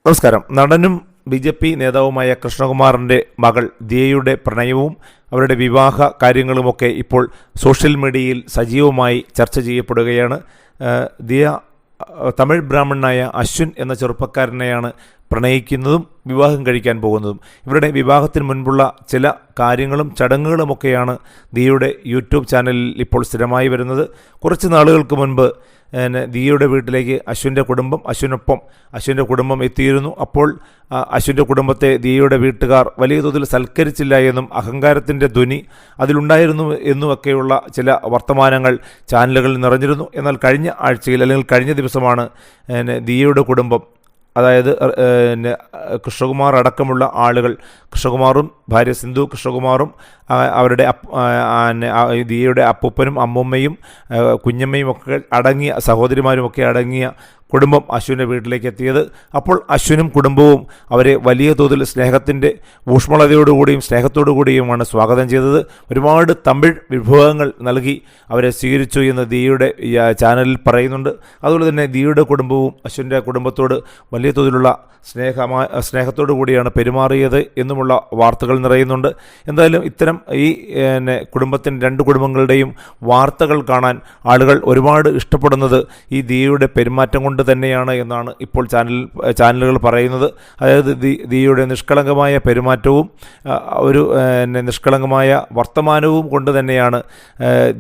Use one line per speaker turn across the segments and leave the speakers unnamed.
നമസ്കാരം. നടനും ബി.ജെ.പി. നേതാവുമായ കൃഷ്ണകുമാറിൻ്റെ മകൾ ദിയയുടെ പ്രണയവും അവരുടെ വിവാഹ കാര്യങ്ങളുമൊക്കെ ഇപ്പോൾ സോഷ്യൽ മീഡിയയിൽ സജീവമായി ചർച്ച ചെയ്യപ്പെടുകയാണ്. ദിയ തമിഴ് ബ്രാഹ്മണനായ അശ്വിൻ എന്ന ചെറുപ്പക്കാരനെയാണ് പ്രണയിക്കുന്നതും വിവാഹം കഴിക്കാൻ പോകുന്നതും. ഇവരുടെ വിവാഹത്തിന് മുൻപുള്ള ചില കാര്യങ്ങളും ചടങ്ങുകളുമൊക്കെയാണ് ദിയയുടെ യൂട്യൂബ് ചാനലിൽ ഇപ്പോൾ സ്ഥിരമായി വരുന്നത്. കുറച്ച് നാളുകൾക്ക് മുൻപ് ദിയയുടെ വീട്ടിലേക്ക് അശ്വിൻ്റെ കുടുംബം എത്തിയിരുന്നു. അപ്പോൾ അശ്വിൻ്റെ കുടുംബത്തെ ദിയയുടെ വീട്ടുകാർ വലിയ തോതിൽ സൽക്കരിച്ചില്ല എന്നും അഹങ്കാരത്തിൻ്റെ ധ്വനി അതിലുണ്ടായിരുന്നു എന്നുമൊക്കെയുള്ള ചില വർത്തമാനങ്ങൾ ചാനലുകളിൽ നിറഞ്ഞിരുന്നു. എന്നാൽ കഴിഞ്ഞ ആഴ്ചയിൽ അല്ലെങ്കിൽ കഴിഞ്ഞ ദിവസമാണ് ദിയയുടെ കുടുംബം, അതായത് കൃഷ്ണകുമാർ അടക്കമുള്ള ആളുകൾ, കൃഷ്ണകുമാറും ഭാര്യ സിന്ധു കൃഷ്ണകുമാറും അവരുടെ ദിയയുടെ അപ്പൂപ്പനും അമ്മൂമ്മയും കുഞ്ഞമ്മയും ഒക്കെ അടങ്ങിയ സഹോദരിമാരുമൊക്കെ അടങ്ങിയ കുടുംബം അശ്വിൻ്റെ വീട്ടിലേക്ക് എത്തിയത്. അപ്പോൾ അശ്വിനും കുടുംബവും അവരെ വലിയ തോതിൽ സ്നേഹത്തിൻ്റെ ഊഷ്മളതയോടുകൂടിയും സ്നേഹത്തോടുകൂടിയുമാണ് സ്വാഗതം ചെയ്തത്. ഒരുപാട് തമിഴ് വിഭവങ്ങൾ നൽകി അവരെ സ്വീകരിച്ചു എന്ന് ദിയയുടെ ചാനലിൽ പറയുന്നുണ്ട്. അതുപോലെ തന്നെ ദിയയുടെ കുടുംബവും അശ്വിൻ്റെ കുടുംബത്തോട് വലിയ തോതിലുള്ള സ്നേഹത്തോടു കൂടിയാണ് പെരുമാറിയത് എന്നുമുള്ള വാർത്തകൾ നിറയുന്നുണ്ട്. എന്തായാലും ഇത്തരം ഈ രണ്ട് കുടുംബങ്ങളുടെയും വാർത്തകൾ കാണാൻ ആളുകൾ ഒരുപാട് ഇഷ്ടപ്പെടുന്നത് ഈ ദിയയുടെ പെരുമാറ്റം കൊണ്ട് തന്നെയാണ് എന്നാണ് ഇപ്പോൾ ചാനലുകൾ പറയുന്നത്. അതായത് ദിയയുടെ നിഷ്കളങ്കമായ പെരുമാറ്റവും ഒരു നിഷ്കളങ്കമായ വർത്തമാനവും കൊണ്ട് തന്നെയാണ്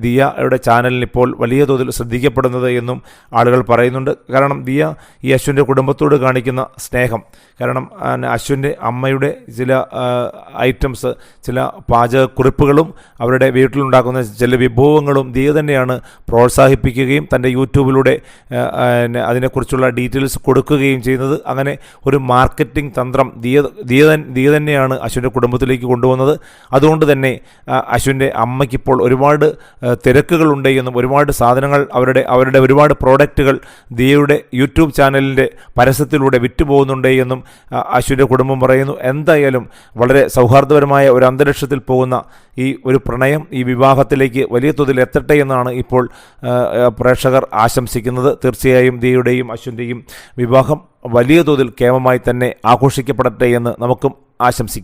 ദിയയുടെ ചാനലിന് ഇപ്പോൾ വലിയ തോതിൽ ശ്രദ്ധിക്കപ്പെടുന്നത് എന്നും ആളുകൾ പറയുന്നുണ്ട്. കാരണം ദിയ ഈ അശ്വിൻ്റെ കുടുംബത്തോട് കാണിക്കുന്ന സ്നേഹം, കാരണം അശ്വിൻ്റെ അമ്മയുടെ ചില ഐറ്റംസ്, ചില പാചകക്കുറിപ്പുകളും അവരുടെ വീട്ടിലുണ്ടാക്കുന്ന ചില വിഭവങ്ങളും ദിയ തന്നെയാണ് പ്രോത്സാഹിപ്പിക്കുകയും തൻ്റെ യൂട്യൂബിലൂടെ അതിനെക്കുറിച്ചുള്ള ഡീറ്റെയിൽസ് കൊടുക്കുകയും ചെയ്യുന്നത്. അങ്ങനെ ഒരു മാർക്കറ്റിംഗ് തന്ത്രം ദിയ തന്നെയാണ് അശ്വിൻ്റെ കുടുംബത്തിലേക്ക് കൊണ്ടുവന്നത്. അതുകൊണ്ട് തന്നെ അശ്വിൻ്റെ അമ്മയ്ക്കിപ്പോൾ ഒരുപാട് തിരക്കുകളുണ്ട് എന്നും ഒരുപാട് സാധനങ്ങൾ അവരുടെ ഒരുപാട് പ്രോഡക്റ്റുകൾ ദിയയുടെ യൂട്യൂബ് ചാനലിൻ്റെ പരസ്യത്തിലൂടെ വിറ്റുപോകുന്നുണ്ട് എന്നും അശ്വിൻ്റെ കുടുംബം പറയുന്നു. എന്തായാലും വളരെ സൗഹാർദ്ദപരമായ ഒരു അന്തരീക്ഷത്തിൽ പോകുന്ന ഈ ഒരു പ്രണയം ഈ വിവാഹത്തിലേക്ക് വലിയ തോതിൽ എത്തട്ടെ എന്നാണ് ഇപ്പോൾ പ്രേക്ഷകർ ആശംസിക്കുന്നത്. തീർച്ചയായും ദിയയുടെയും അശ്വിൻ്റെയും വിവാഹം വലിയ തോതിൽ കേമമായി തന്നെ ആഘോഷിക്കപ്പെടട്ടെ എന്ന് നമുക്കും ആശംസിക്കാം.